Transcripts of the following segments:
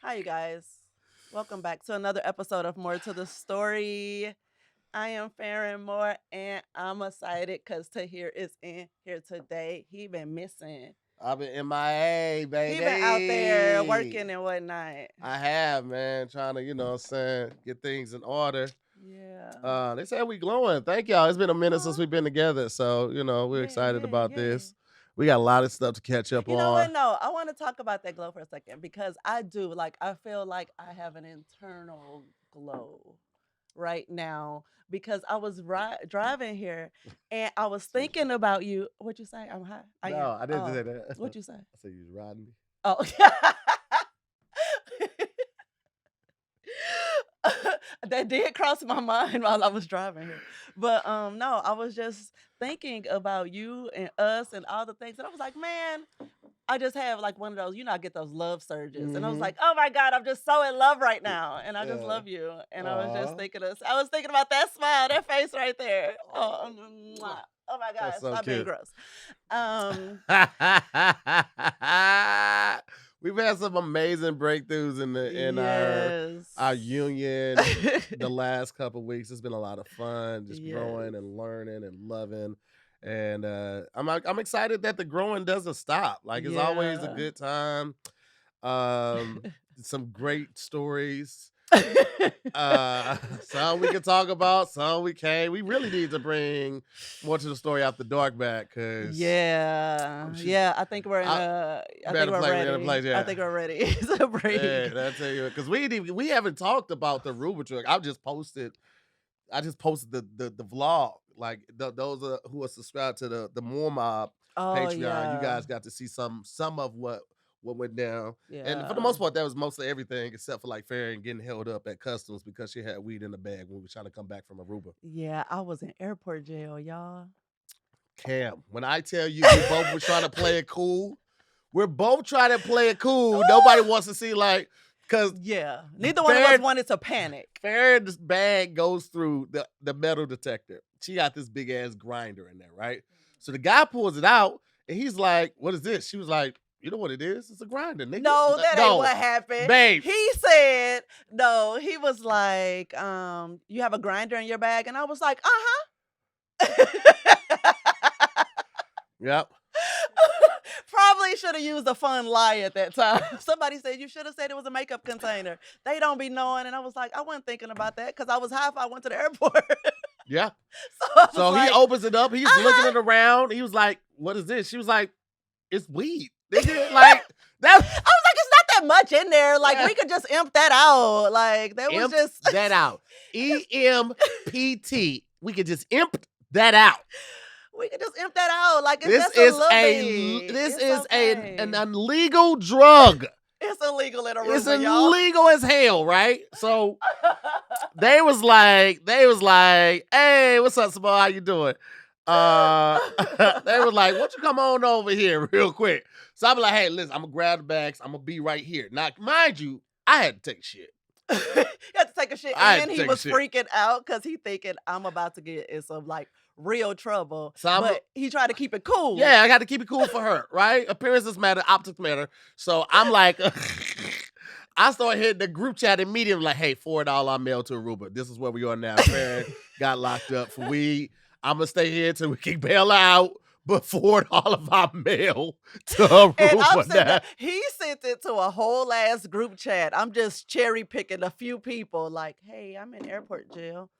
Hi, you guys. Welcome back to another episode of More to the Story. I am Farron Moore, and I'm excited because Tahir is in here today. He been missing. I've been MIA, He been out there baby. working and whatnot. I have, man, trying to, what I'm saying, get things in order. Yeah. They said we glowing. Thank y'all. It's been a minute since Aw. we've been together. So, we're Yeah, excited yeah, about yeah. this. We got a lot of stuff to catch up You know what? on. No, I want to talk about that glow for a second because I do. Like, I feel like I have an internal glow right now because I was driving here and I was thinking about you. What you say? I'm high. I am. No, I didn't Oh, say that. what you say? I said you was riding me. Oh, that did cross my mind while I was driving here. But no, I was just thinking about you and us and all the things, and I was like, man, I just have like one of those, I get those love surges. And I was Mm-hmm. like, oh my God, I'm just so in love right now. And I just Yeah. love you. And I was just Aw. thinking about that smile, that face right there. Oh, mwah. Oh my God, That's so stop being cute. gross. Um, We've had some amazing breakthroughs in our yes. union the last couple weeks. It's been a lot of fun, just Yes. growing and learning and loving. And I'm excited that the growing doesn't stop. Like it's always a Yeah. good time. Some great stories. Some we can talk about, some we can't. We really need to bring More to the Story After Dark back because Yeah. Yeah. I think we're in I a I think better we're play. We ready. gotta play. I Yeah. think we're ready to break. Yeah, that's it. Because we haven't talked about the Aruba truck. I just posted the vlog. Like those who are subscribed to the More Mob Oh Patreon. You yeah. guys got to see some of what went down. And for the Yeah. most part, that was mostly everything except for like Farron getting held up at customs because she had weed in the bag when we were trying to come back from Aruba. Yeah, I was in airport jail, y'all. Cam, when I tell you we both were trying to play it cool, we're both trying to play it cool. Nobody wants to see like because Yeah. Neither one of us wanted to panic. Farron's bag goes through the metal detector. She got this big ass grinder in there, right? So the guy pulls it out and he's like, "What is this?" She was like, "You know what it is? It's a grinder, nigga." No, that ain't what happened. Babe. He said, no, he was like, you have a grinder in your bag? And I was like, uh-huh. Yep. Probably should have used a fun lie at that time. Somebody said you should have said it was a makeup container. They don't be knowing. And I was like, I wasn't thinking about that because I was high if I went to the airport. Yeah. So he opens it up. He's looking it around. He was like, "What is this?" She was like, "It's weed." Nigga, like that. I was like, it's not that much in there. Like we could just imp that out. Like that was just that out. EMPT. We could just imp that out. We could just imp that out. Like This is an illegal drug. It's illegal in Aruba, It's y'all. illegal as hell, right? So they was like, "Hey, what's up, Samal? How you doing?" They was like, "Why don't you come on over here real quick?" So I'm like, "Hey, listen, I'm gonna grab the bags. I'm gonna be right here." Now, mind you, I had to take a shit. He had to take a shit, and he was freaking out because he thinking I'm about to get in some like real trouble. But he tried to keep it cool. Yeah, I got to keep it cool for her, right? Appearances matter, optics matter. So I'm like, I started hitting the group chat immediately, like, "Hey, forward all our mail to Aruba. This is where we are now." Farron got locked up for weed. I'm gonna stay here till we can bail her out. But forward all of our mail to Aruba. And he sent it to a whole ass group chat. I'm just cherry picking a few people. Like, hey, I'm in airport jail.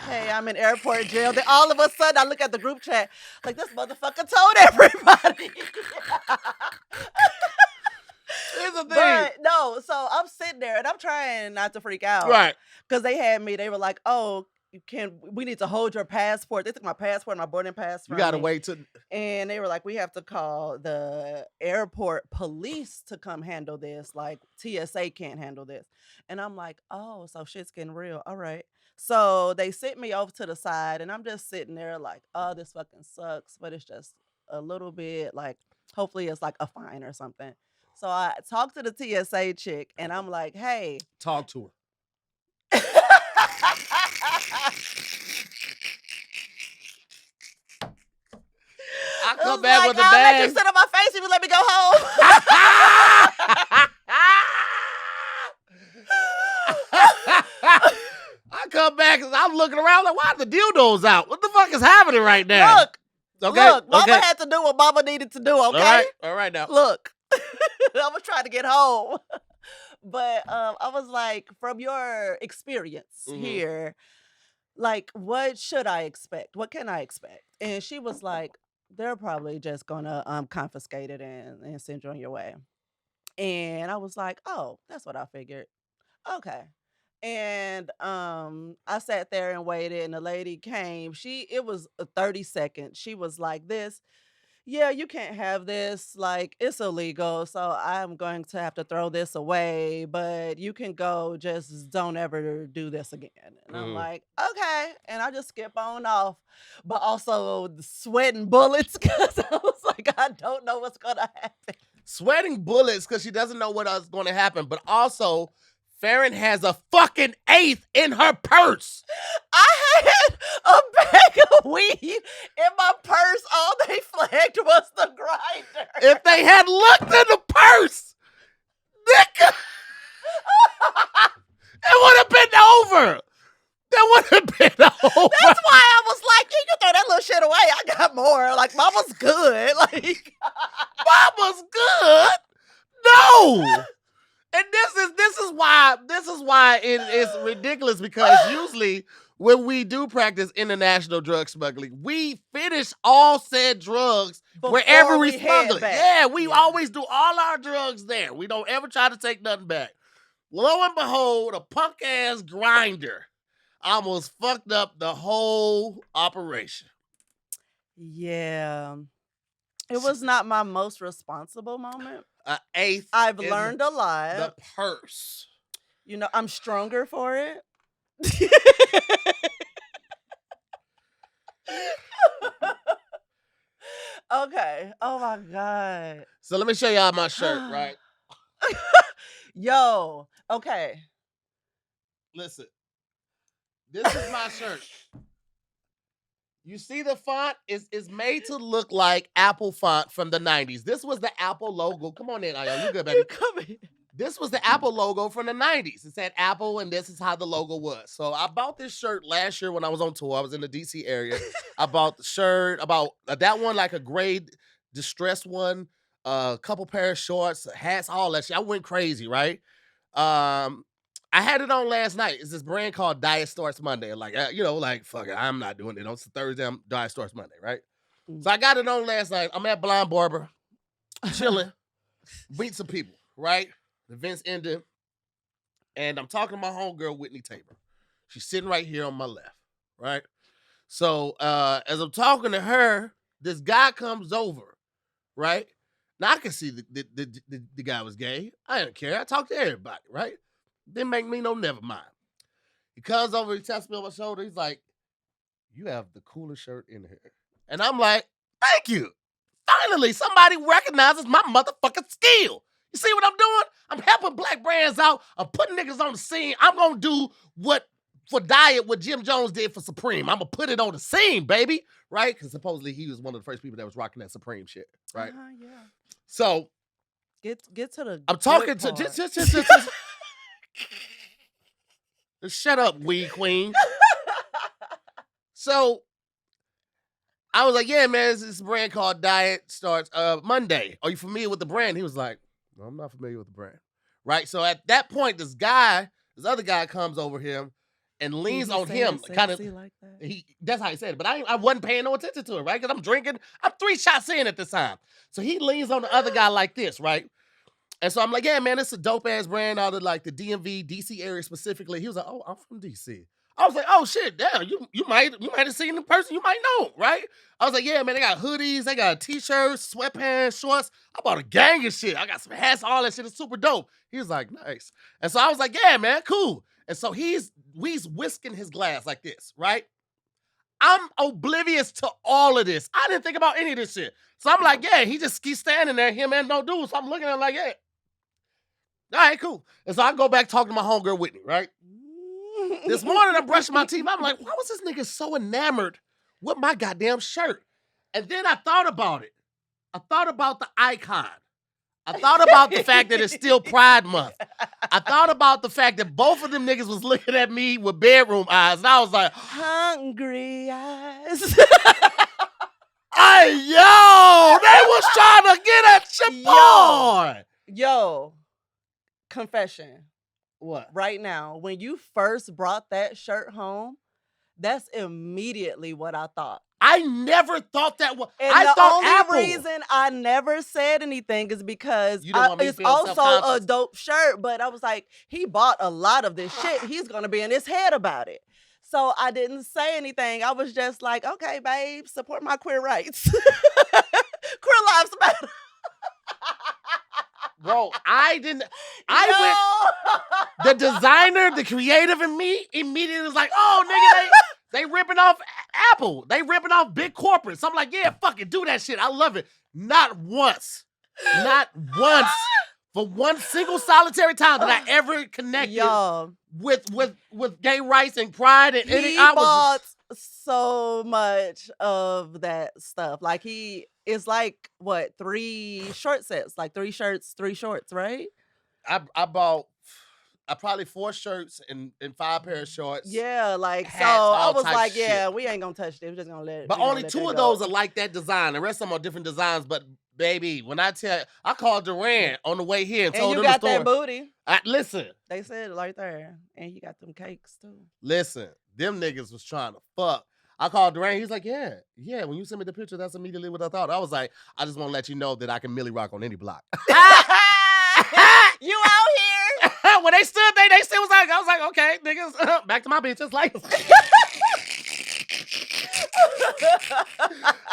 Hey, I'm in airport jail. Then all of a sudden, I look at the group chat like this motherfucker told everybody. Here's the thing. But no, so I'm sitting there and I'm trying not to freak out, right? Because they had me. They were like, "Oh, we need to hold your passport." They took my passport, my boarding pass from You gotta me. wait till. And they were like, "We have to call the airport police to come handle this. Like TSA can't handle this." And I'm like, "Oh, so shit's getting real. All right." So they sent me over to the side, and I'm just sitting there like, "Oh, this fucking sucks," but it's just a little bit like, hopefully it's like a fine or something. So I talked to the TSA chick, and I'm like, "Hey." Talk to her. I come back like, with the I'll bag. let you sit on my face if you let me go home. practice. I'm looking around like, why are the dildos out? What the fuck is happening right now? Look, Okay, look, mama okay. had to do what mama needed to do, okay? All right now. Look. I was trying to get home. But I was like, from your experience Mhm. here, like, what should I expect? What can I expect? And she was like, they're probably just gonna confiscate it and send you on your way. And I was like, oh, that's what I figured. Okay. And I sat there and waited and the lady came. It was a 30 seconds. She was like this. Yeah, you can't have this. Like, it's illegal. So I'm going to have to throw this away, but you can go. Just don't ever do this again. And I'm Mhm. like, okay. And I just skip on off, but also sweating bullets because I was like, I don't know what's going to happen. Sweating bullets because she doesn't know what else is going to happen. But also, Farron has a fucking eighth in her purse. I had a bag of weed in my purse. All they flagged was the grinder. If they had looked in the purse, nigga, it would have been over. That would have been over. That's why I was like, you can throw that little shit away. I got more. Like, mama's good. Like, Mama's good. No. And this is why it is ridiculous because usually when we do practice international drug smuggling, we finish all said drugs wherever before we we smuggle head it. back. Yeah, we Yeah. always do all our drugs there. We don't ever try to take nothing back. Lo and behold, a punk ass grinder almost fucked up the whole operation. Yeah. It was not my most responsible moment. An eighth I've in learned a lot. the purse. You know, I'm stronger for it. Okay. Oh my God. So let me show y'all my shirt, right? Yo. Okay. Listen, this is my shirt. You see the font is made to look like Apple font from the 90s. This was the Apple logo. Come on in, Ayo. You good, baby? You coming? This was the Apple logo from the 90s. It said Apple, and this is how the logo was. So I bought this shirt last year when I was on tour. I was in the DC area. I bought the shirt, about that one, like a gray distressed one, a couple pair of shorts, hats, all that shit. I went crazy, right? I had it on last night. It's this brand called Diet Starts Monday. Like, like, fuck it, I'm not doing it. On Thursday, Diet Starts Monday, right? So I got it on last night. I'm at Blind Barber, chilling, meet some people, right? The event's ended, and I'm talking to my homegirl, Whitney Tabor. She's sitting right here on my left, right? So as I'm talking to her, this guy comes over, right? Now I can see the guy was gay. I didn't care. I talked to everybody, right? Didn't make me no never mind. He comes over, he taps me on my shoulder. He's like, you have the coolest shirt in here. And I'm like, thank you. Finally, somebody recognizes my motherfucking skill. You see what I'm doing? I'm helping black brands out. I'm putting niggas on the scene. I'm going to do what Jim Jones did for Supreme. I'm going to put it on the scene, baby. Right? Because supposedly he was one of the first people that was rocking that Supreme shit. Right? Yeah. So. Get to the. I'm talking to. Just shut up, weed queen. So I was like, yeah, man, this brand called Diet Starts Monday. Are you familiar with the brand? He was like, no, I'm not familiar with the brand. Right? So at that point, this other guy comes over him and leans on him. Kind of like that. That's how he said it. But I wasn't paying no attention to it, right? Because I'm drinking. I'm 3 shots in at this time. So he leans on the other guy like this, right? And so I'm like, yeah, man, it's a dope ass brand out of like the DMV, DC area specifically. He was like, oh, I'm from DC. I was like, oh shit, damn, you might have seen the person you might know, right? I was like, yeah, man, they got hoodies, they got t-shirts, sweatpants, shorts. I bought a gang of shit. I got some hats, all that shit is super dope. He was like, nice. And so I was like, yeah, man, cool. And so he's whisking his glass like this, right? I'm oblivious to all of this. I didn't think about any of this shit. So I'm like, yeah, he's standing there, him and no dude. So I'm looking at him like, yeah. All right, cool. And so I go back talking to my homegirl Whitney, right? This morning I'm brushing my teeth. I'm like, why was this nigga so enamored with my goddamn shirt? And then I thought about it. I thought about the icon. I thought about the fact that it's still Pride Month. I thought about the fact that both of them niggas was looking at me with bedroom eyes, and I was like, hungry eyes. "Hey, yo, they was trying to get at your boy." Yo, confession. What? Right now, when you first brought that shirt home, that's immediately what I thought. I never thought that was. And I the thought only Apple. reason I never said anything is because You didn't want me to it's feel also a self-conscious. dope shirt, but I was like, he bought a lot of this shit. He's going to be in his head about it. So I didn't say anything. I was just like, okay, babe, support my queer rights. Queer lives matter. Bro, I didn't. The designer, the creative in me immediately was like, "Oh, nigga, they ripping off Apple. They ripping off big corporates." So I'm like, "Yeah, fucking do that shit. I love it." Not once, for one single solitary time that I ever connected with gay rights and pride and he I bought so much of that stuff. Like it's like what 3 short sets, like 3 shirts, 3 shorts, right? I bought probably 4 shirts and 5 pair of shorts. Yeah, like hats, so I all was type like, shit. yeah, we ain't gonna touch this. We're just gonna let it. But only 2 of those are like that design. The rest of them are different designs. But baby, when I tell you, I called Duran on the way here and told you him got the story. that booty. Listen, They said it right there, and you got them cakes too. listen, them niggas was trying to fuck. I called Duran. He's like, yeah. When you sent me the picture, that's immediately what I thought. I was like, I just want to let you know that I can Millie rock on any block. You out here? When they stood, they still was like, I was like, okay, niggas, back to my bitches. Like,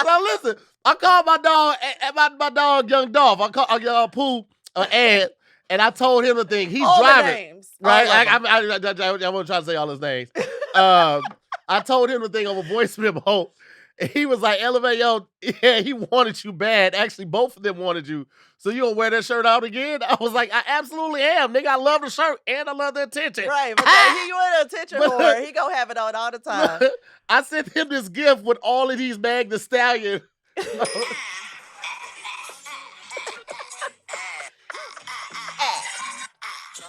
so listen, I called my dog, my dog, Young Dolph. I called Pooh, Ed, and I told him the thing. He's all driving, the names, right? I I won't try to say all his names. I told him the thing over voice memo. And he was like, Elevate, yo, yeah, he wanted you bad. Actually, both of them wanted you. So you gonna wear that shirt out again? I was like, I absolutely am. Nigga, I love the shirt and I love the attention. Right, but he want attention for it. He gonna have it on all the time. I sent him this gift with all of these Mag the Stallion.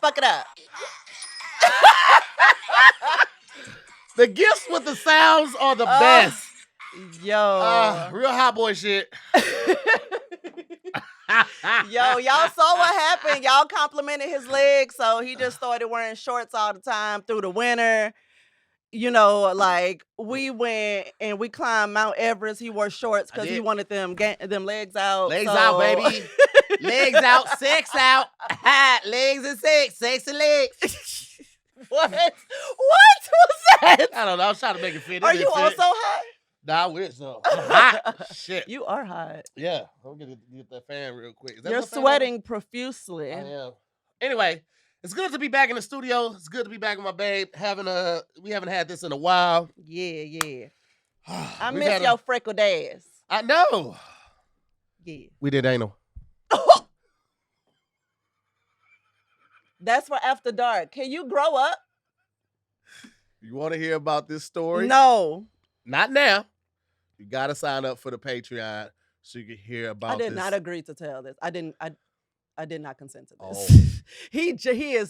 Fuck it up. The gifts with the sounds are the best. Yo. Real hot boy shit. Yo, y'all saw what happened. Y'all complimented his legs, so he just started wearing shorts all the time through the winter. You know, like we went and we climbed Mount Everest. He wore shorts because he wanted them legs out. Legs out, baby. Legs out, sex out. Legs and sex, sex and legs. What? What was that? I don't know. I was trying to make it fit. Are you also hot? Nah, I wish so. I'm hot. Shit. You are hot. Yeah. I'm gonna get that fan real quick. You're sweating profusely. I am. Anyway, it's good to be back in the studio. It's good to be back with my babe. We haven't had this in a while. Yeah. I miss your freckled ass. I know. Yeah. We did anal. That's for after dark. Can you grow up? You want to hear about this story? No. Not now. You got to sign up for the Patreon so you can hear about this. I did not agree to tell this. I did not consent to this. Oh.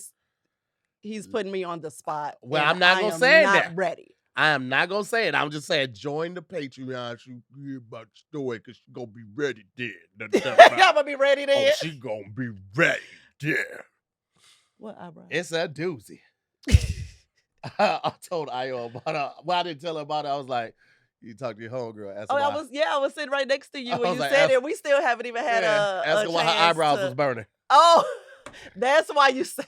He's putting me on the spot. Well, I'm not going to say that. I'm not ready. I am not going to say it. I'm just saying join the Patreon so you can hear about the story because she's going to be ready then. I'm going to be ready then. Oh, she's going to be ready then. What eyebrow? It's a doozy. I told Ayo about it. Well, I didn't tell her about it. I was like, you talk to your homegirl. I was sitting right next to you when you said it. We still haven't even had a ask her why her eyebrows was burning. Oh, that's why you said.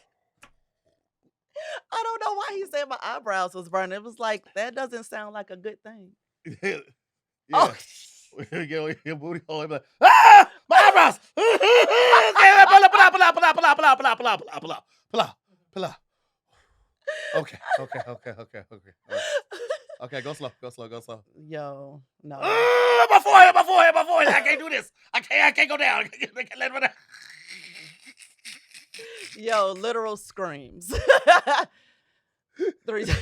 I don't know why he said my eyebrows was burning. It was like, that doesn't sound like a good thing. Yeah. Oh. Get your booty hole. Like, ah, my eyebrows. Pull out. Okay. Okay, go slow. Yo, no. My forehead. I can't do this. I can't go down. Yo, literal screams. 3 times.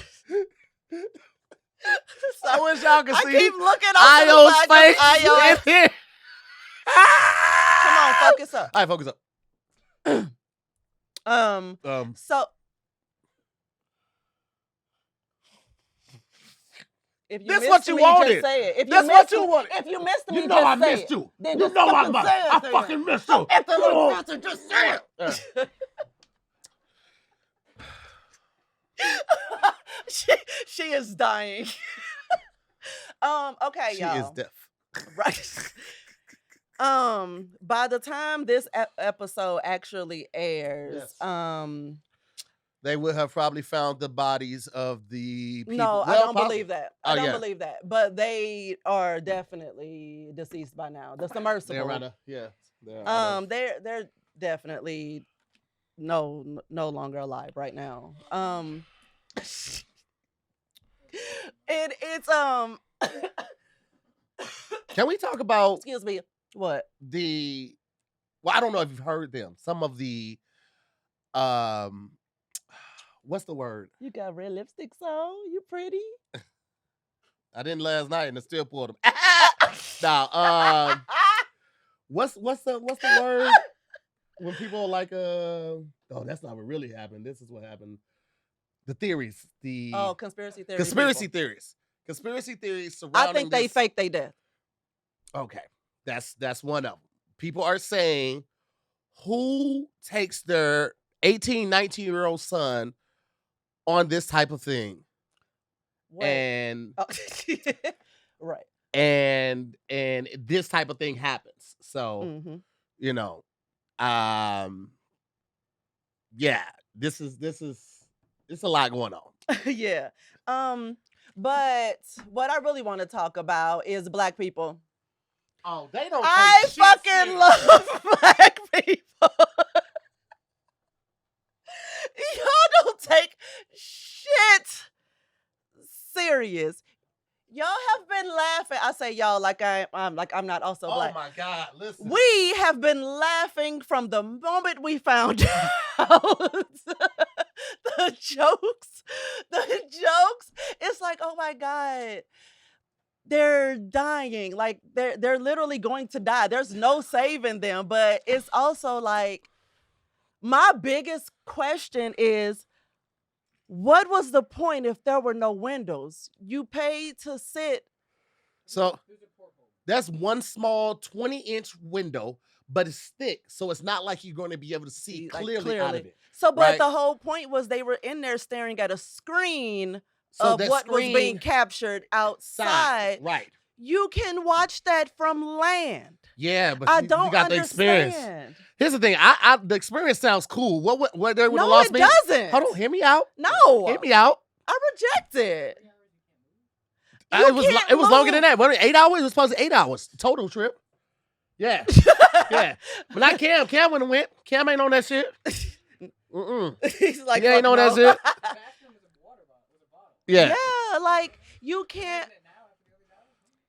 I wish y'all could see. I keep looking Ayo's face. Come on, focus up. All right, focus up. Um, So if you this what missed you me, just wanted. say it. This what you wanted. If you missed You me, know I just say missed it. you. Then You just know fucking say it. I Then. fucking missed you. If the little Oh. filter, just say it. she, she is dying. Okay, She is y'all. deaf. Right. By the time this episode actually airs, Yes. They would have probably found the bodies of the people. no, I Well, don't believe that. Oh, I don't yeah. believe that. But they are definitely deceased by now. The They're submersible. rather, yeah. They're They're definitely no longer alive right now. It's Can we talk about excuse me. What? well, I don't know if you've heard them. Some of the um what's the word? You got red lipstick on? You pretty? I didn't last night and I still pulled them. Now, what's the word when people are like oh, that's not what really happened. This is what happened. The theories, conspiracy theory. conspiracy people. theories. Conspiracy theories I surrounding think they this. faked their death. Okay. That's one of them. People are saying who takes their 18, 19-year-old son on this type of thing. Wait. And Oh. Right. and this type of thing happens. So, Mhm. you know, yeah, this is it's a lot going on. Yeah. But what I really want to talk about is black people. Oh, they don't I take shit fucking serious. love black people. Y'all don't take shit serious. Y'all have been laughing. I say y'all like I'm not also black. Oh my God, listen. We have been laughing from the moment we found out. The jokes. It's like, oh my God. They're dying. Like they're literally going to die. There's no saving them. But it's also like my biggest question is, what was the point if there were no windows? You paid to sit. So that's one small 20-inch window, but it's thick, so it's not like you're going to be able to see Like, clearly out of it. So, but right? the whole point was they were in there staring at a screen So of that what was being screen captured outside. right? You can watch that from land. Yeah, but I you don't got the experience. understand. Here's the thing. I the experience sounds cool. What they would have No, lost it me? doesn't. Hold on, hear me out. No, Hear me out. I reject it. It was longer than that. What, 8 hours? It was supposed to 8 hours total trip. Yeah, yeah. But not Cam. Cam wouldn't have went. Cam ain't on that shit. He's like, He ain't on that shit. Yeah. Yeah, like you can't.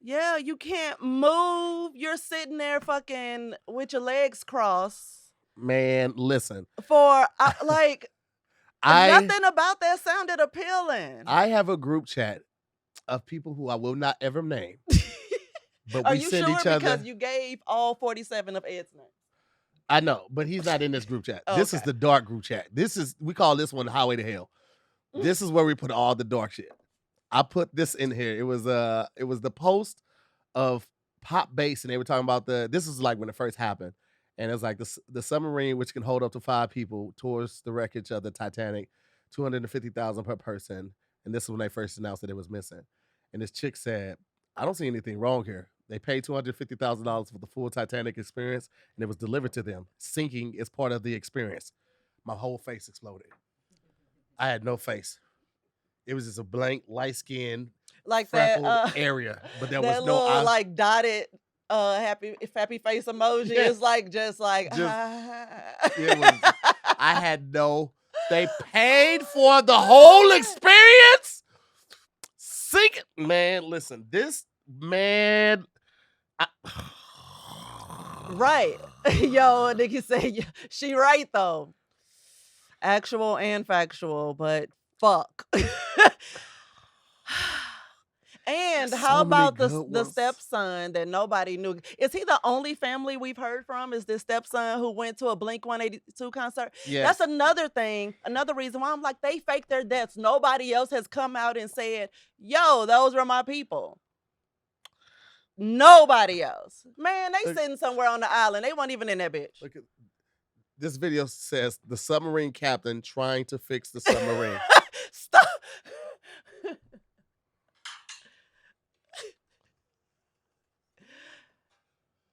Yeah, you can't move. You're sitting there fucking with your legs crossed. Man, listen. For like I nothing about that sounded appealing. I have a group chat of people who I will not ever name. But Are we you send sure? each other. Because you gave all 47 of Ed's names. I know, but he's not in this group chat. Oh, This is okay. the dark group chat. We call this one Highway to Hell. This is where we put all the dark shit. I put this in here. It was the post of Pop Bass, and they were talking about this is like when it first happened. And it's like the submarine, which can hold up to 5 people, towards the wreckage of the Titanic, $250,000 per person. And this is when they first announced that it was missing. And this chick said, I don't see anything wrong here. They paid $250,000 for the full Titanic experience, and it was delivered to them. Sinking is part of the experience. My whole face exploded. I had no face. It was just a blank, light-skinned, like freckled that area, but there that was no little eye. like dotted happy face emoji. Yeah. It's like just like It was, I had no. They paid for the whole experience. Sink, man. Listen, this man. Right. Yo, Nikki said she right though. Actual and factual, but fuck. And There's how so many about the good the ones. stepson that nobody knew? Is he the only family we've heard from? Is this stepson who went to a Blink 182 concert? That's Yes. another thing, another reason why I'm like, they fake their deaths. Nobody else has come out and said, yo, those were my people. Nobody else. Man, they Look, sitting somewhere on the island. They weren't even in that bitch. look at this video says the submarine captain trying to fix the submarine. Stop.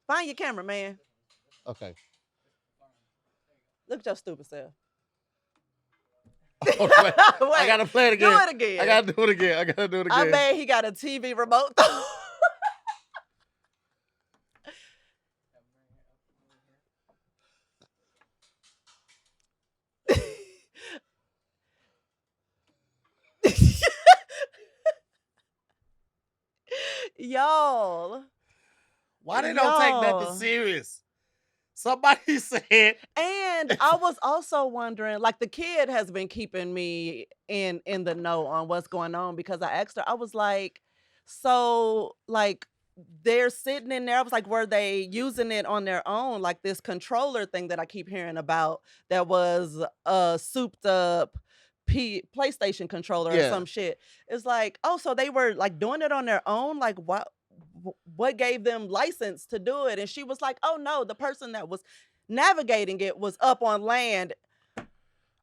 Find your camera, man. Okay. Look at your stupid self. Hold on, wait. I Wait, gotta play it do again. it again. I gotta do it again. I gotta do it I again. bet he got a TV remote though. Y'all. Why they don't take nothing Y'all. serious? Somebody said, And I was also wondering, like the kid has been keeping me in the know on what's going on because I asked her, I was like, so like they're sitting in there. I was like, were they using it on their own? Like this controller thing that I keep hearing about that was a souped up PlayStation controller or yeah. some shit. It's like, oh, so they were like doing it on their own? Like what gave them license to do it? And she was like, oh no, the person that was navigating it was up on land.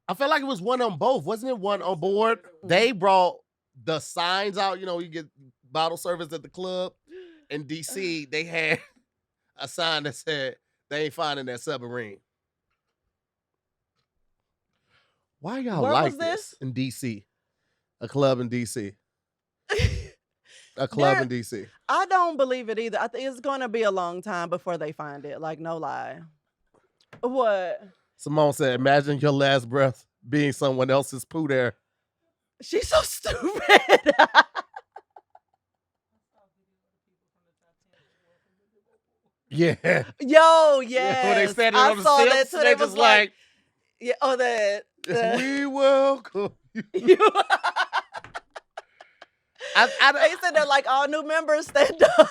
I felt like it was one on both. Wasn't it one on board? They brought the signs out. You know, you get bottle service at the club. In DC, they had a sign that said they ain't finding that submarine. Why y'all Where like was this this? in DC? A club in DC. A club There, in DC. I don't believe it either. I think it's gonna be a long time before they find it. Like, no lie. What? Simone said, imagine your last breath being someone else's poo there. She's so stupid. Yeah. Yo, Yeah, when they yes. standing I on the saw that steps, too. they They just was like, yeah, oh, we welcome you. you. I They said they're like all new members stand up.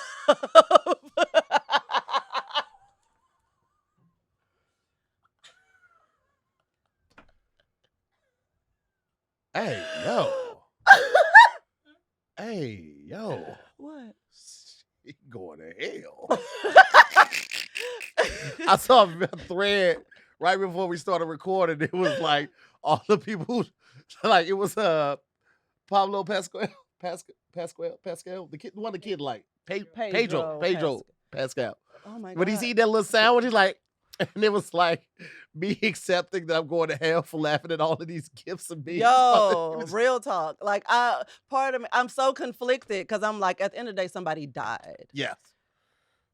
hey, yo. Hey, yo. What? She going to hell. I saw a thread right before we started recording. It was like all the people who, like it was Pablo Pascal, the kid, one of the kid like Pedro Pascal. Oh my god. When he's eating that little sandwich, he's like, and it was like me accepting that I'm going to hell for laughing at all of these gifts and beans. Yo, real talk. Like part of me, I'm so conflicted because I'm like, at the end of the day, somebody died. Yes.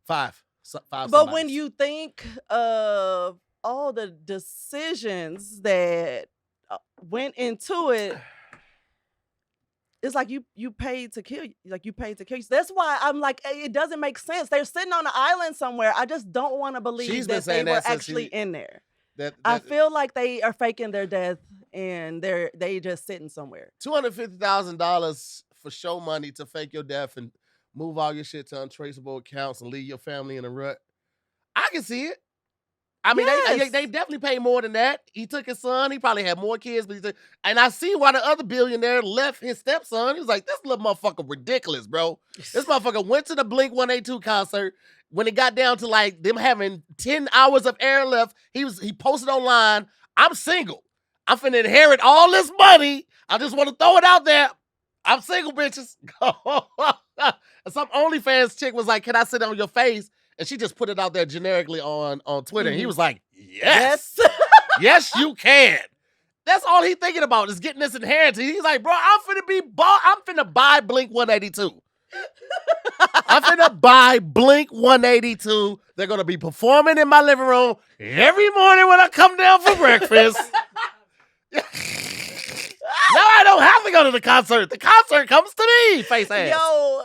Five. But somebodies. when you think of all the decisions that went into it, it's like you paid to kill. Like you paid to kill. That's why I'm like, it doesn't make sense. They're sitting on an island somewhere. I just don't want to believe that they were actually in there. I feel like they are faking their death and they just sitting somewhere. $250,000 for show money to fake your death and move all your shit to untraceable accounts and leave your family in a rut. I can see it. I mean, Yes. they definitely pay more than that. He took his son. He probably had more kids, but and I see why the other billionaire left his stepson. He was like, this little motherfucker ridiculous, bro. This motherfucker went to the Blink 182 concert. When it got down to like them having 10 hours of air left, he posted online, I'm single. I'm finna inherit all this money. I just want to throw it out there. I'm single, bitches. Some OnlyFans chick was like, can I sit on your face? And she just put it out there generically on Twitter. And he was like, yes. Yes, you can. That's all he's thinking about is getting this inheritance. He's like, bro, I'm finna buy Blink 182. I'm finna buy Blink 182. They're gonna be performing in my living room every morning when I come down for breakfast. Now I don't have to go to the concert. The concert comes to me, face ass. Yo,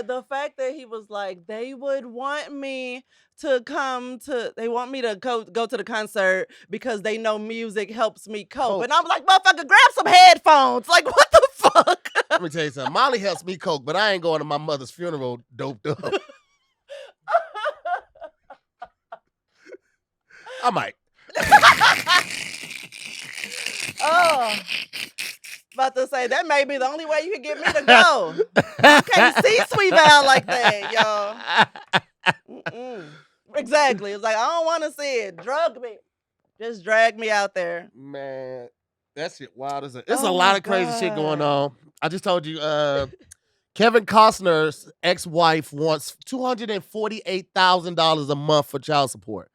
the fact that he was like, they would want me to go to the concert because they know music helps me cope. And I'm like, motherfucker, grab some headphones. Like, what the fuck? Let me tell you something. Molly helps me coke, but I ain't going to my mother's funeral doped up. I might. Oh, about to say that may be the only way you can get me to go. I can't see Sweet Val like that, y'all. Mm-mm. Exactly. It's like I don't want to see it. Drug me. Just drag me out there. Man, that shit wild as it. There's a Oh lot my of crazy shit going God. on. I just told you, Kevin Costner's ex-wife wants $248,000 a month for child support.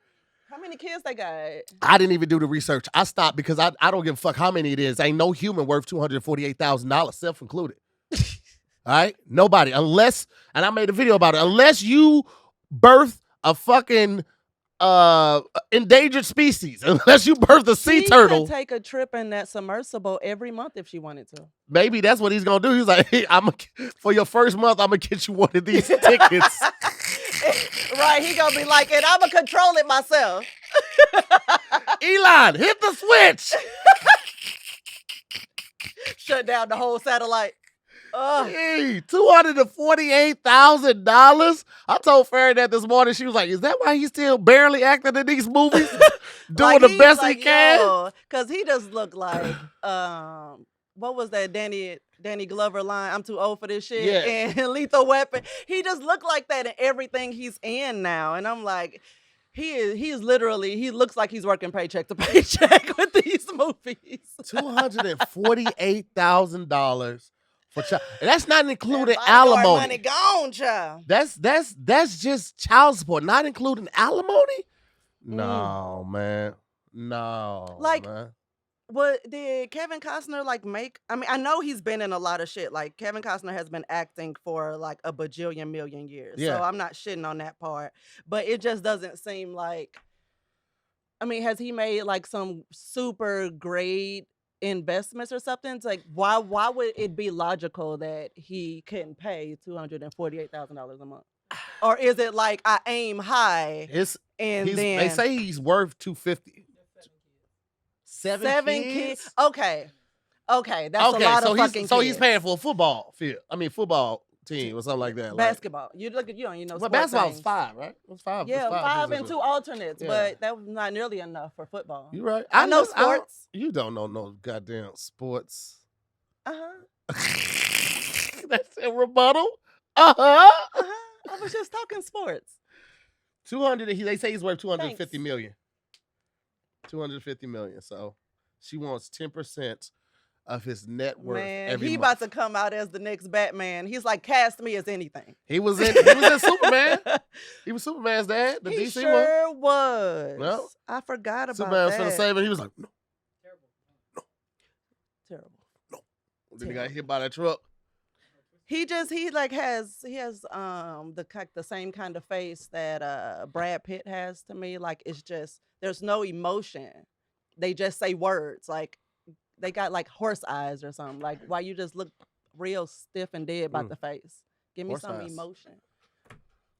How many kids they got? I didn't even do the research. I stopped because I don't give a fuck how many it is. Ain't no human worth $248,000, self-included. All right? Nobody. Unless, and I made a video about it, unless you birth a fucking endangered species, unless you birth a sea turtle. She could take a trip in that submersible every month if she wanted to. Maybe that's what he's gonna do. He's like, hey, for your first month, I'm gonna get you one of these tickets. Right, he gonna be like, and I'm gonna control it myself. Elon, hit the switch. Shut down the whole satellite. Hey, $248,000. I told Farron that this morning. She was like, "Is that why he's still barely acting in these movies, doing Like, the best he can?" Because he just looked like what was that Danny Glover line? I'm too old for this shit. Yeah. And Lethal Weapon. He just looked like that in everything he's in now. And I'm like, he looks like he's working paycheck to paycheck with these movies. $248,000 for child. And that's not including That bodyguard alimony. money gone, child. That's just child support, not including alimony. No, man. No, Like, man. what did Kevin Costner make? I mean, I know he's been in a lot of shit. Like, Kevin Costner has been acting for like a bajillion million years. Yeah. So I'm not shitting on that part. But it just doesn't seem like, I mean, has he made like some super great investments or something? It's like, why would it be logical that he couldn't pay $248,000 a month? Or is it like I aim high They say he's worth $250. Seven kids? Okay, that's a lot of fucking kids. So he's paying for a football team or something like that. Basketball. You don't know. Well, basketball was 5, right? It was 5. Yeah, it was 5 and 2 alternates, Yeah. but that was not nearly enough for football. You right. I know sports. You don't know no goddamn sports. That's a rebuttal. I was just talking sports. 200. They say he's worth 250 Thanks. million. 250 million. So she wants 10% of his net worth. Man, every he month. about to come out as the next Batman. He's like, cast me as anything. He was in Superman. He was Superman's dad. The He DC sure one. was. Well, I forgot about Superman was that. finna save him. He was like, no. Terrible. Then he got hit by that truck. He has the same kind of face that Brad Pitt has to me. Like, it's just there's no emotion. They just say words. Like, they got like horse eyes or something. Like, why you just look real stiff and dead about the face? Give me Horse some eyes. emotion.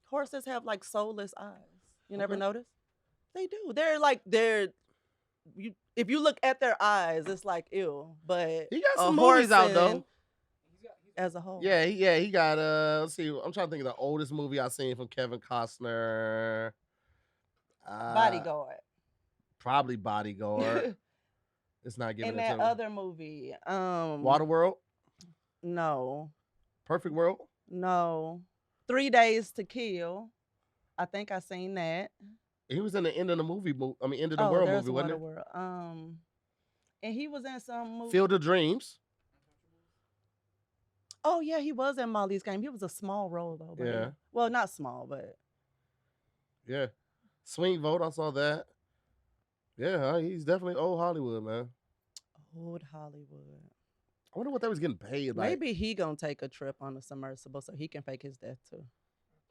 Horses have like soulless eyes. You never notice? They do. If you look at their eyes, it's like ew. But He got some movies out though. As a whole. Yeah, he got let's see. I'm trying to think of the oldest movie I've seen from Kevin Costner. Bodyguard. Probably Bodyguard. It's not giving And it that to me. other movie. Waterworld? No. Perfect World? No. 3 Days to Kill. I think I seen that. He was in the end of the movie. I mean, end of the world there's movie, wasn't it? Waterworld. And he was in some movie. Field of Dreams. Oh yeah, he was in Molly's Game. He was a small role though. But Yeah. Well, not small, but Yeah. Swing Vote, I saw that. Yeah, he's definitely old Hollywood, man. old Hollywood. I wonder what they was getting paid. Like, Maybe he gonna take a trip on the submersible so he can fake his death too.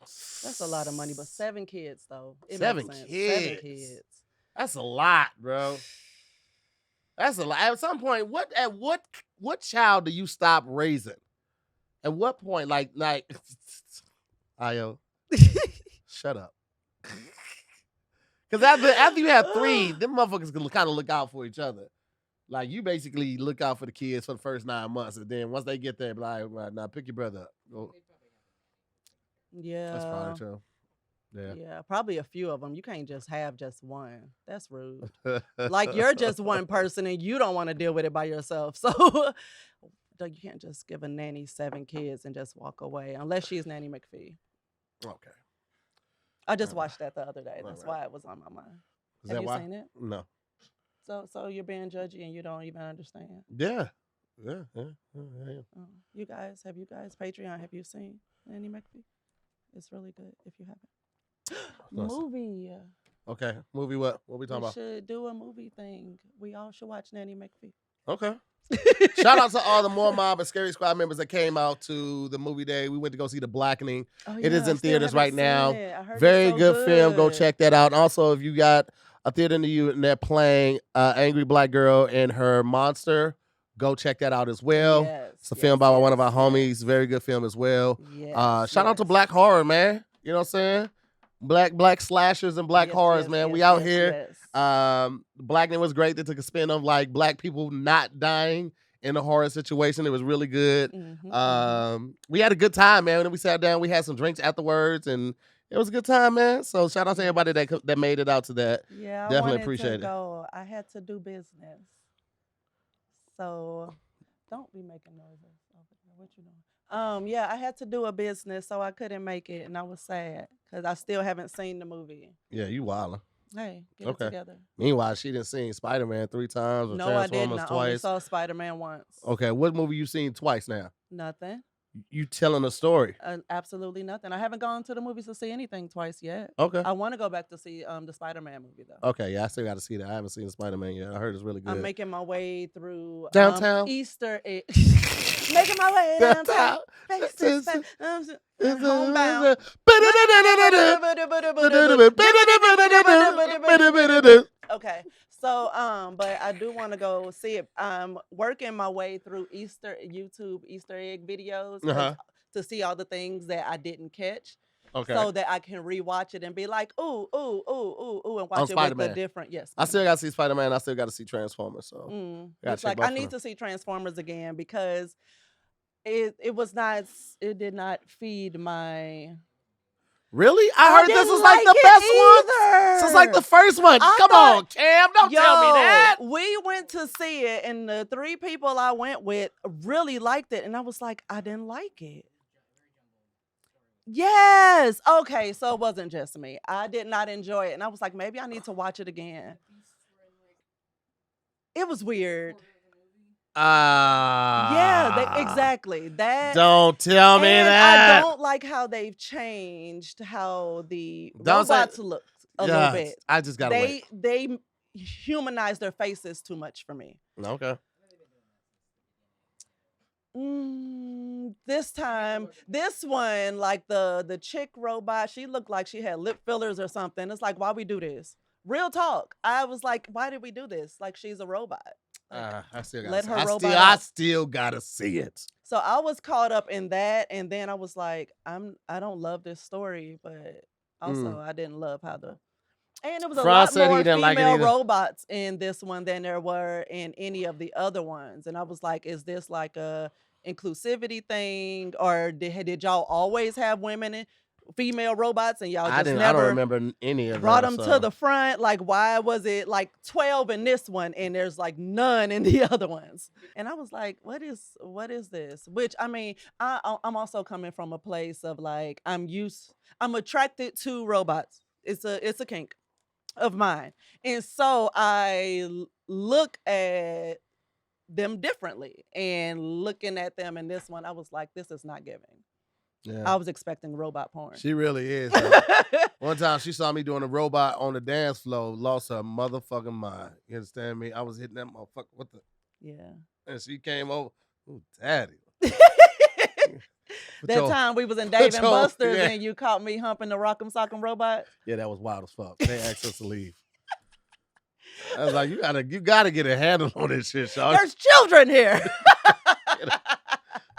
That's a lot of money, but 7 kids though. It makes 7 sense. kids. 7 kids. That's a lot, bro. That's a lot. At some point, what child do you stop raising? At what point, like, Ayo, shut up. Because after you have 3, them motherfuckers can kind of look out for each other. Like you basically look out for the kids for the first 9 months, and then once they get there, be like, right, now pick your brother up. Oh, that's probably Yeah. true. Yeah. Yeah, probably a few of them. You can't just have just one. That's rude. Like you're just one person and you don't want to deal with it by yourself. So you can't just give a nanny 7 kids and just walk away unless she's Nanny McPhee. Okay. I just All right. watched that the other day. All That's right. why it was on my mind. Is Have that you why? seen it? No. So you're being judgy and you don't even understand. Yeah. Yeah. Yeah. Yeah. You guys, Patreon, have you seen Nanny McPhee? It's really good if you haven't. Movie. Okay. Movie what? What we talking We about? should do a movie thing. We all should watch Nanny McPhee. Okay. Shout out to all the More Mob and Scary Squad members that came out to the movie day. We went to go see The Blackening. Oh, It is I in still theaters haven't right seen now. it. I heard Very it's so good film. Go good. check that out. And also, if you got a theater near you and they're playing Angry Black Girl and Her Monster, go check that out as well. Yes, It's a film by one of our homies. yes. Very good film as well. Yes, Shout out to yes. Black Horror, man. You know what I'm saying? Black slashers and black Yes, horrors, yes, man. yes, We out yes, here. yes. Blackening was great. They took a spin of like black people not dying in a horror situation. It was really good. We had a good time, man. When we sat down, we had some drinks afterwards, and it was a good time, man. So shout out to everybody that made it out to that. Yeah, Definitely I wanted appreciate to it. go. I had to do business. So don't be making noises over there. What you doing? Yeah, I had to do a business, so I couldn't make it, and I was sad because I still haven't seen the movie. Yeah, you wildin'. Hey, get Okay. it together. Meanwhile, she didn't seen Spider-Man 3 times or No, I didn't. Transformers I only twice. saw Spider-Man once. Okay, what movie you seen twice now? Nothing. You telling a story. Absolutely nothing. I haven't gone to the movies to see anything twice yet. Okay. I want to go back to see the Spider-Man movie though. Okay, yeah, I still got to see that. I haven't seen Spider-Man yet. I heard it's really good. I'm making my way through Downtown? Easter egg. Making my way downtown. Faces, homebound. Okay. So, but I do want to go see it. I'm working my way through YouTube Easter egg videos to see all the things that I didn't catch. Okay. So that I can rewatch it and be like, ooh, ooh, ooh, ooh, ooh, and watch it Spider-Man. with the different. Yes. I still got to see Spider-Man. I still got to see Transformers. So It's like I need to see Transformers again because it did not feed my. Really? I heard this was like the best one. This is like the first one. Come on, Cam. Don't tell me that. We went to see it, and the 3 people I went with really liked it, and I was like, I didn't like it. Yes. Okay, so it wasn't just me. I did not enjoy it, and I was like, maybe I need to watch it again. It was weird. Yeah, exactly. That. Don't tell me that. I don't like how they've changed how the robots look a little bit. I just gotta wait. They humanize their faces too much for me. Okay. This one, like the chick robot, she looked like she had lip fillers or something. It's like, why we do this? Real talk. I was like, why did we do this? Like, she's a robot. Like, I still got let her robot. I still gotta see it. So I was caught up in that, and then I was like, I don't love this story, but also I didn't love how and it was a lot more female robots in this one than there were in any of the other ones. And I was like, is this like a inclusivity thing, or did y'all always have women and female robots and y'all just never I don't remember any of brought them to the front? Like, why was it like 12 in this one and there's like none in the other ones? And I was like, what is this? Which, I mean, I'm also coming from a place of like, I'm attracted to robots. It's a kink of mine. And so I look at them differently, and looking at them in this one, I was like, this is not giving. Yeah. I was expecting robot porn. She really is. One time she saw me doing a robot on the dance floor, lost her motherfucking mind. You understand me? I was hitting that motherfucker. What the? Yeah. And she came over. Ooh, daddy. That time we was in Dave and Buster's and you caught me humping the Rock'em Sock'em robot. Yeah, that was wild as fuck. They asked us to leave. I was like, you gotta get a handle on this shit, Sean. There's children here.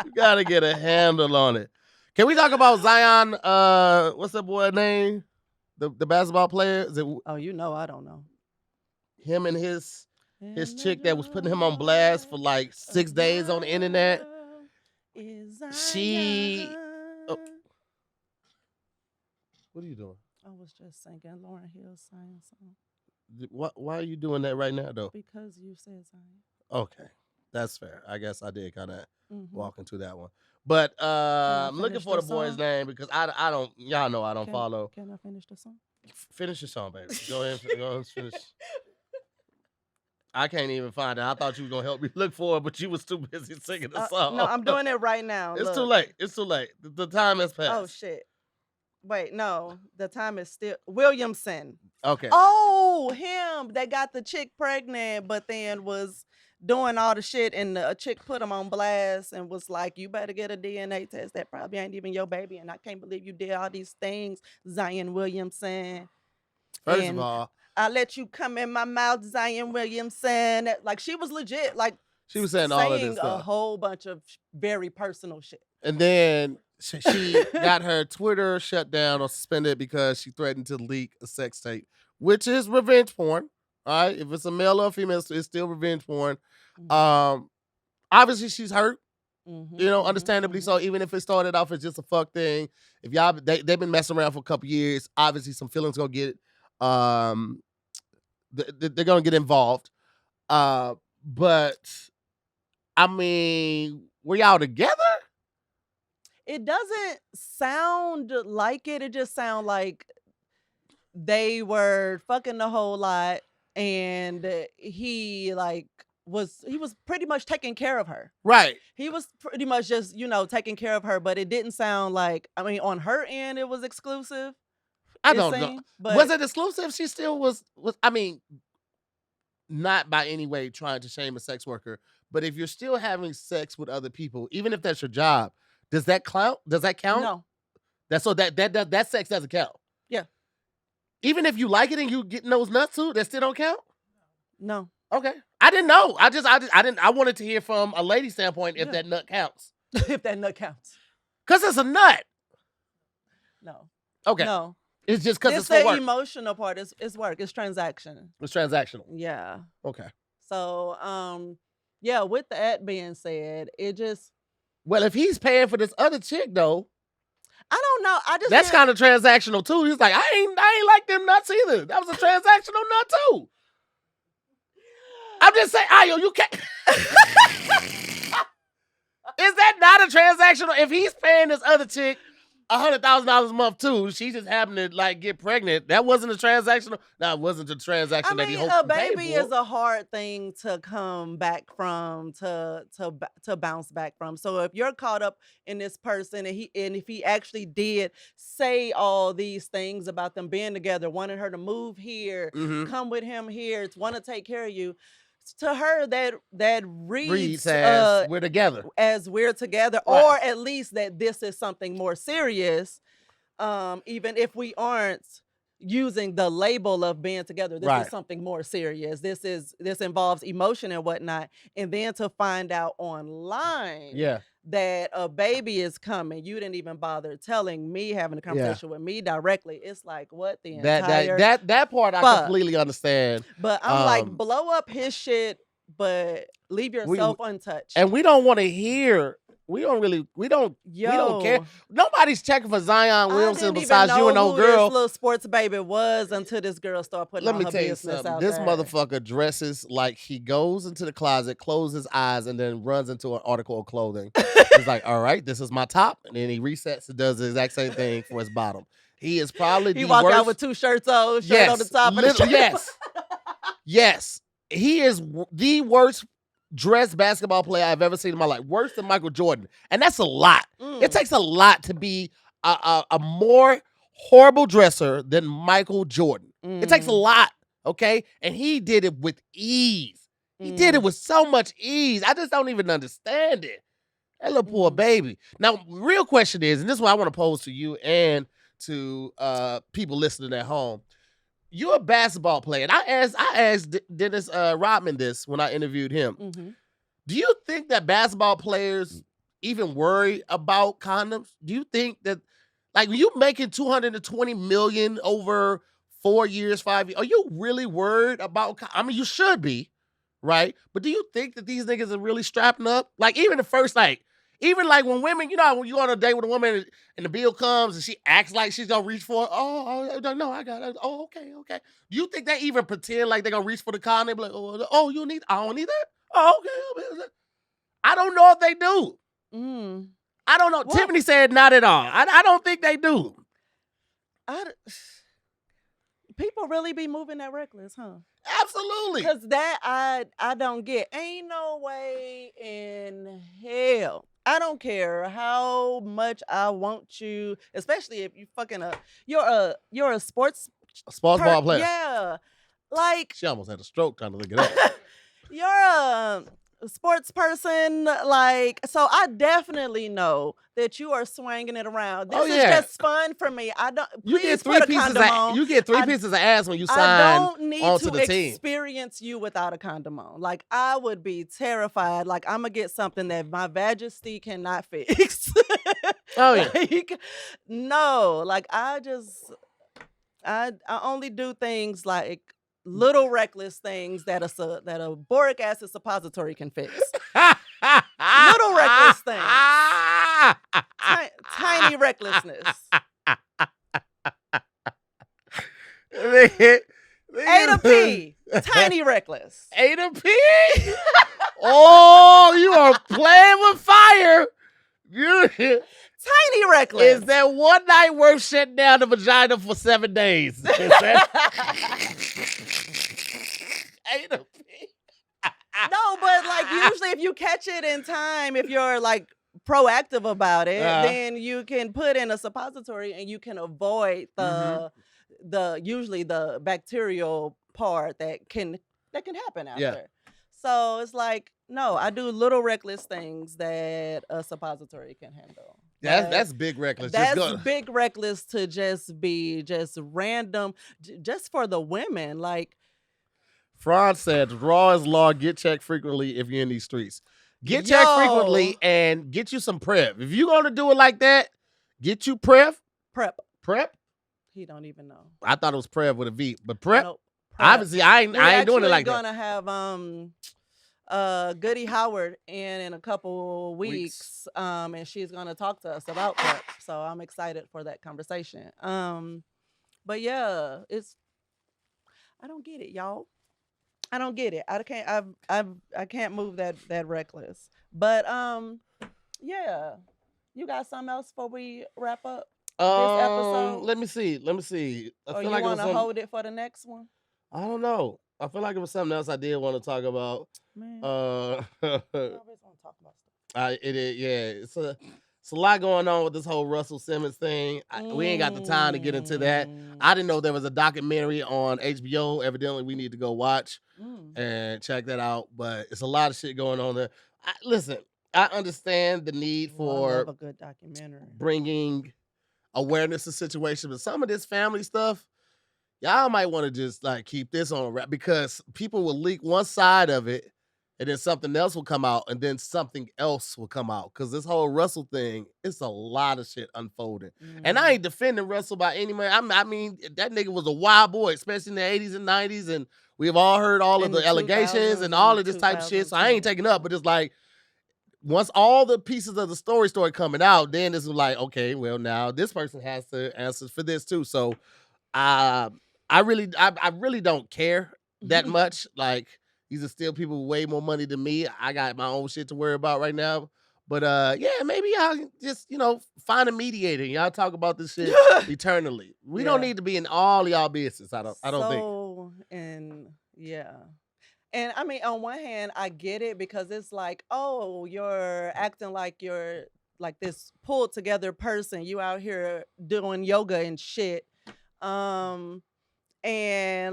You gotta get a handle on it. Can we talk about Zion? What's that boy name? The basketball player? Is it? Oh, I don't know. Him and his his And the chick that was putting him on blast for like of 6 days on my the internet. world is She, oh, Zion. what are you doing? I was just singing Lauren Hill's Zion song Why are you doing that right now, though? because you said Zion. Okay, that's fair. I guess I did kind of Mm-hmm. walk into that one. But Can I I'm looking finish for the the boy's song? name because I don't, y'all know I don't Can follow. Can I finish the song? Finish your song, baby. Go ahead, go ahead and finish. I can't even find it. I thought you was gonna help me look for it, but you was too busy singing the No, song. I'm doing it right now. It's too Look. late. It's too late. The time has Oh passed. shit. Wait, no. The time is still Williamson. Okay. Oh, him. They got the chick pregnant, but then was doing all the shit, and the chick put him on blast and was like, "You better get a DNA test. That probably ain't even your baby." And I can't believe you did all these things, Zion Williamson. First of And all, I let you come in my mouth, Zion Williamson. Like she was legit, like she was saying all of this saying a stuff, whole bunch of very personal shit. and then she got her Twitter shut down or suspended because she threatened to leak a sex tape, which is revenge porn. All right, if it's a male or a female, it's still revenge porn. Um, Obviously she's hurt. Understandably so. Even if it started off as just a fuck thing, if y'all they've been messing around for a couple years, obviously some feelings gonna get they're gonna get involved. But I mean, were y'all together? It doesn't sound like it. It just sounds like they were fucking the whole lot, and he was pretty much taking care of her. Right. He was pretty much just taking care of her, but it didn't sound like, I mean, on her end it was exclusive. I It don't know. seemed, but Was it exclusive? She still was. I mean, not by any way trying to shame a sex worker, but if you're still having sex with other people, even if that's your job, does that count? Does that count? no, That's so that sex doesn't count. yeah, Even if you like it and you getting those nuts too, that still don't count. no, Okay, I didn't know. I didn't. I wanted to hear from a lady standpoint if Yeah. that nut counts, if that nut counts, because it's a nut. no, Okay, no. it's just because It's it's for the work. emotional part. It's work. It's transaction. It's transactional. Yeah. Okay. So, yeah. With that being said, it just Well, if he's paying for this other chick though, I don't know. I just that's didn't- kind of transactional too. He's like, I ain't like them nuts either. That was a transactional nut too. I'm just saying, Ayo, you can't. Is that not a transactional? If he's paying this other chick $100,000 a month too, she just happened to like get pregnant. That wasn't a transactional. That wasn't a transaction that he hoped a to pay baby for. is a hard thing to come back from, to bounce back from. So if you're caught up in this person, and if he actually did say all these things about them being together, wanting her to move here, Mhm. come with him here, want to take care of you, to her that reads Reads as we're together. as we're together, Right. or at least that this is something more serious. Even if we aren't using the label of being together, this Right. is something more serious. This involves emotion and whatnot. And then to find out online Yeah. that a baby is coming, you didn't even bother telling me, having a conversation with me directly. It's like, what the entire That part I fuck. completely understand. But I'm like, blow up his shit, but leave yourself untouched. And we don't want to hear. We don't care. Nobody's checking for Zion Williamson besides you and old girl. This little sports baby was until this girl started putting Let all me her tell you business something. out This there. motherfucker dresses like he goes into the closet, closes his eyes, and then runs into an article of clothing. He's like, all right, this is my top. And then he resets and does the exact same thing for his bottom. He is probably he the walked worst. out with 2 shirts on, shirt on the top of the shirt. Yes. Yes. He is the worst dressed basketball player I've ever seen in my life. Worse than Michael Jordan. And that's a lot. It takes a lot to be a more horrible dresser than Michael Jordan. It takes a lot, okay? And he did it with ease. He did it with so much ease. I just don't even understand it. That little poor baby. Now, real question is, and this is what I want to pose to you and to people listening at home. You're a basketball player. And I asked Dennis Rodman this when I interviewed him. Do you think that basketball players even worry about condoms? Do you think that, like, when you making $220 million over 4 years, 5 years, are you really worried about? I mean, you should be. right? But do you think that these niggas are really strapping up? Like even the first night, even like when women, you know, when you go on a date with a woman and the bill comes and she acts like she's gonna reach for it. No, I got it. Oh, okay, okay. Do you think they even pretend like they're gonna reach for the car and they be like, you need, I don't need that? Oh, okay. I don't know if they do. Mm. I don't know. Well, Tiffany said not at all. I don't think they do. People really be moving that reckless, huh? Absolutely. Cause that I don't get. Ain't no way in hell. I don't care how much I want you, especially if you fucking you're a sports A sports ball player. yeah. Like She almost had a stroke trying to look at that. you're a sports person, like, so I definitely know that you are swinging it around. This is just fun for me. I don't. You get Please put a pieces condom on. You get three pieces of ass when you I sign don't need onto to the team. experience you without a condom on. Like I would be terrified. Like I'm gonna get something that my majesty cannot fix. Oh yeah. Like, no, like I only do things like little reckless things that a boric acid suppository can fix. Little reckless things. Tiny recklessness. A to P. Tiny reckless. A to P? Oh, you are playing with fire. Tiny reckless. Is that one night worth shutting down the vagina for 7 days? A to P. No, but like usually if you catch it in time, if you're like proactive about it, then you can put in a suppository and you can avoid the usually the bacterial part that can happen after. Yeah. So it's like, no, I do little reckless things that a suppository can handle. That's big reckless. That's big reckless to just be just random, just for the women. Like Franz said, raw is law. Get checked frequently if you're in these streets. Get checked frequently and get you some prep. If you're going to do it like that, get you prep. Prep? He don't even know. I thought it was prep with a V, but prep? Nope, prep. Obviously, I ain't doing it like that. We're gonna have Goody Howard in a couple weeks. And she's gonna talk to us about prep. So I'm excited for that conversation. But yeah, I don't get it, y'all. I don't get it. I can't move that reckless. But yeah. You got something else before we wrap up this episode? Let me see. I feel like you want to hold it for the next one? I don't know. I feel like it was something else I did want to talk about. Man, I always want to talk about stuff. It is, yeah. It's a lot going on with this whole Russell Simmons thing. We ain't got the time to get into that. I didn't know there was a documentary on HBO. Evidently, we need to go watch and check that out. But it's a lot of shit going on there. Listen, I understand the need for I love a good documentary, bringing awareness to situations, but some of this family stuff, y'all might want to just like keep this on wrap, because people will leak one side of it and then something else will come out and then something else will come out. Because this whole Russell thing, it's a lot of shit unfolding. And I ain't defending Russell by any way. I mean, that nigga was a wild boy, especially in the 80s and 90s. And we've all heard all of the allegations and all of this type of shit. So I ain't taking up, but it's like, once all the pieces of the story started coming out, then it's like, okay, well, now this person has to answer for this too. So I really don't care that much. Like, these are still people with way more money than me. I got my own shit to worry about right now. But yeah, maybe y'all just, find a mediator and y'all talk about this shit eternally. We don't need to be in all y'all business. I don't think. And yeah. And I mean, on one hand, I get it, because it's like, oh, you're acting like you're like this pulled together person. You out here doing yoga and shit. And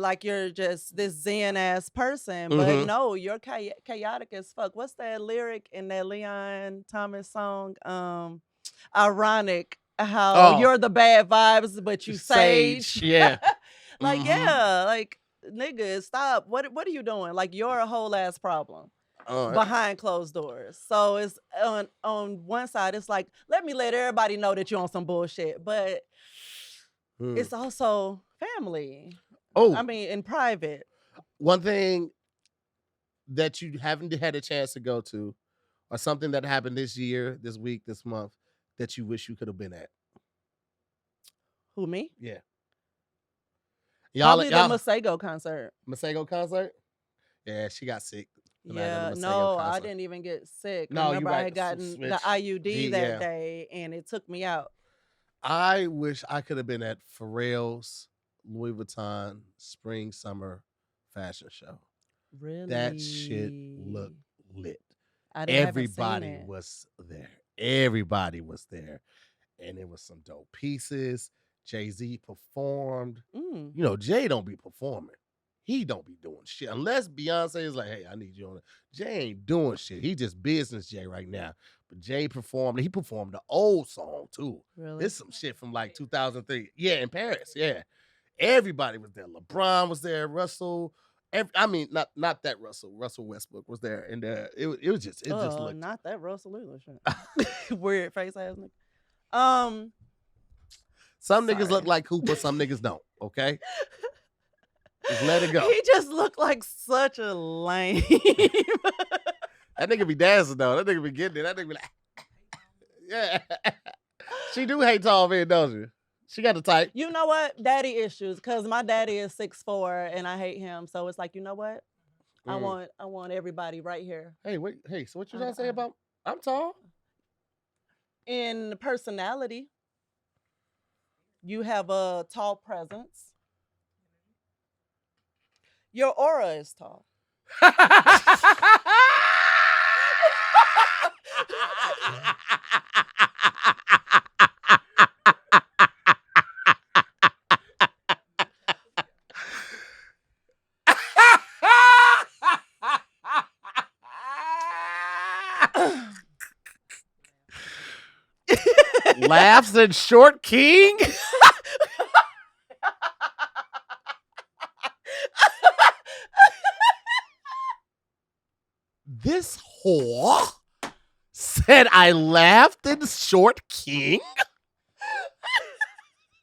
like you're just this Zen ass person. But no, you're chaotic as fuck. What's that lyric in that Leon Thomas song? Ironic how you're the bad vibes, but you sage. Yeah. Like, yeah, like, nigga, stop. What are you doing? Like, you're a whole ass problem behind closed doors. So it's on one side, it's like, let me let everybody know that you're on some bullshit. But it's also family. Oh, I mean, in private. One thing that you haven't had a chance to go to, or something that happened this year, this week, this month that you wish you could have been at? Who, me? Yeah. Probably the Y'all Masego concert. Masego concert? Yeah, she got sick the night of the Yeah, Masego no, I concert. didn't even get sick. I No, you remember I right. had gotten the Switch. IUD that Yeah. day, and it took me out. I wish I could have been at Pharrell's Louis Vuitton spring summer fashion show. That shit looked Really? lit. Haven't seen Everybody it. was there. Everybody was there. And it was some dope pieces. Jay-Z performed. Mm, You know, Jay don't be performing. He don't be doing shit. Unless Beyonce is like, hey, I need you on it. Jay ain't doing shit. He just business Jay right now. But Jay performed. He performed the old song too. really? It's some shit from like 2003. Yeah, in Paris. Yeah. Everybody was there. LeBron was there. Russell. Not that Russell. Russell Westbrook was there. And it just looked. Not that Russell either. Shit. Weird face ass nigga. Some niggas Sorry. look like Cooper, some niggas don't, okay? Just let it go. He just looked like such a lame. That nigga be dancing though. That nigga be getting it. That nigga be like, yeah. She do hate tall men, don't you? She got the type. You know what? Daddy issues, because my daddy is 6'4" and I hate him. So it's like, you know what? I want everybody right here. Hey, wait. Hey, so what you trying to say about I'm tall? In personality, you have a tall presence. Your aura is tall. Laughs and short king? This whore said I laughed in short king?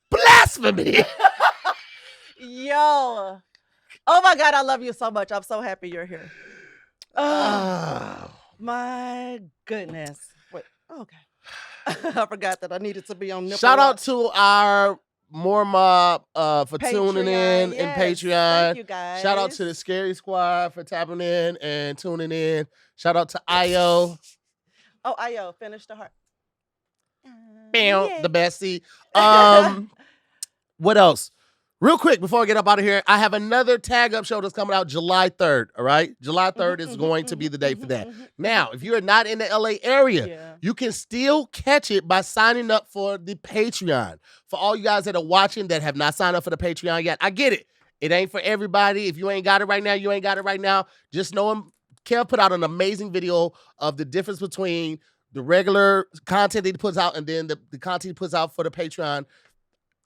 Blasphemy! Yo. Oh my God, I love you so much. I'm so happy you're here. Oh, my goodness. Wait, okay. I forgot that I needed to be on nipple Shout out watch. to our More Mob for tuning in Patreon, and yes. Patreon. Thank you, guys. Shout out to the Scary Squad for tapping in and tuning in. Shout out to IO. Oh, Io, finish the heart. Bam, Yeah. the bestie. What else? Real quick, before I get up out of here, I have another tag up show that's coming out July 3rd. All right. July 3rd is going to be the day for that. Now, if you're not in the LA area, Yeah. you can still catch it by signing up for the Patreon. For all you guys that are watching that have not signed up for the Patreon yet, I get it. It ain't for everybody. If you ain't got it right now, you ain't got it right now. Just know him. Kev put out an amazing video of the difference between the regular content that he puts out and then the content he puts out for the Patreon.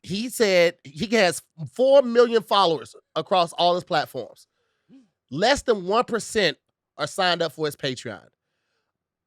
He said he has 4 million followers across all his platforms. Less than 1% are signed up for his Patreon.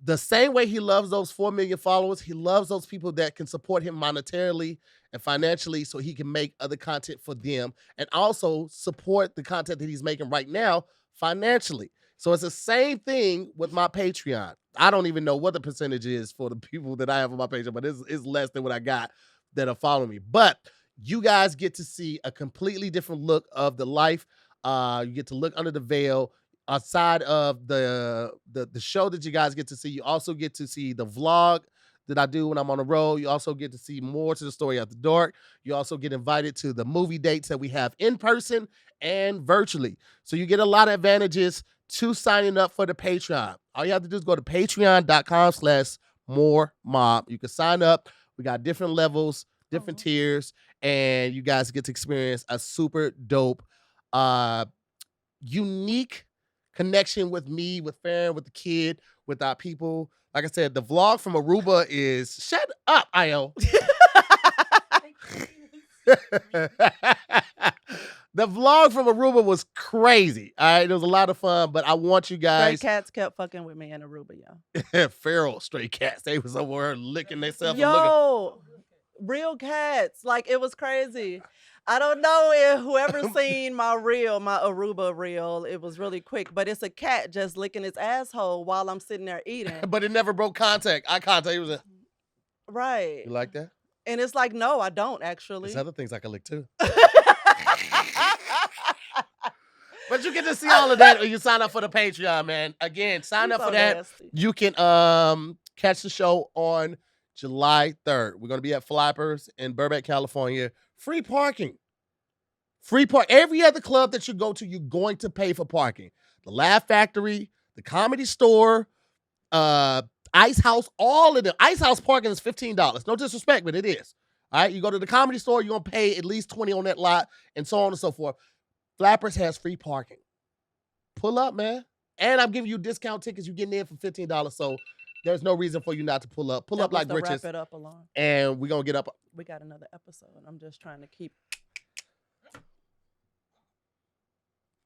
The same way he loves those 4 million followers, he loves those people that can support him monetarily and financially so he can make other content for them and also support the content that he's making right now financially. So it's the same thing with my Patreon. I don't even know what the percentage is for the people that I have on my Patreon, but it's less than what I got that are following me. But you guys get to see a completely different look of the life. You get to look under the veil. Outside of the show that you guys get to see, you also get to see the vlog that I do when I'm on the road. You also get to see more to the story after dark. You also get invited to the movie dates that we have in person and virtually. So you get a lot of advantages to signing up for the Patreon. All you have to do is go to patreon.com/moremob. You can sign up. We got different levels, different tiers, and you guys get to experience a super dope, unique connection with me, with Farron, with the kid, with our people. Like I said, the vlog from Aruba is shut up, Io. The vlog from Aruba was crazy. All right, it was a lot of fun, but I want you guys. Stray cats kept fucking with me in Aruba, yo. Feral stray cats. They was over there licking themselves. Yo, real cats. Like, it was crazy. I don't know if whoever seen my reel, my Aruba reel, it was really quick, but it's a cat just licking its asshole while I'm sitting there eating. But it never broke contact. Eye contact. It was a, Right. you like that? And it's like, no, I don't There's actually. other things I can lick too. But you get to see all of that when you sign up for the Patreon, man. Again, sign You up so for that. nasty. You can catch the show on July 3rd. We're gonna be at Flappers in Burbank, California. Free parking. Free park. Every other club that you go to, you're going to pay for parking. The Laugh Factory, the Comedy Store, Ice House, all of them. Ice House parking is $15. No disrespect, but it is. All right. You go to the Comedy Store, you're gonna pay at least $20 on that lot, and so on and so forth. Flappers has free parking. Pull up, man. And I'm giving you discount tickets. You're getting in for $15. So there's no reason for you not to pull up. Pull That up was like to riches. wrap it up along. And we're going to get up. We got another episode. I'm just trying to keep.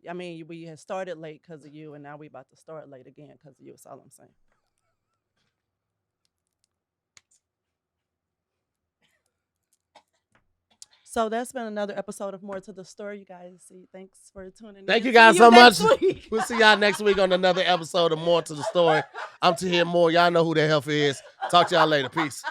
I mean, we had started late because of you, and now we about to start late again because of you. That's all I'm saying. So that's been another episode of More to the Story, you guys. See, thanks for tuning in. Thank you See guys so much. next week. We'll see y'all next week on another episode of More to the Story. I'm to hear more. Y'all know who the hell is. Talk to y'all later. Peace.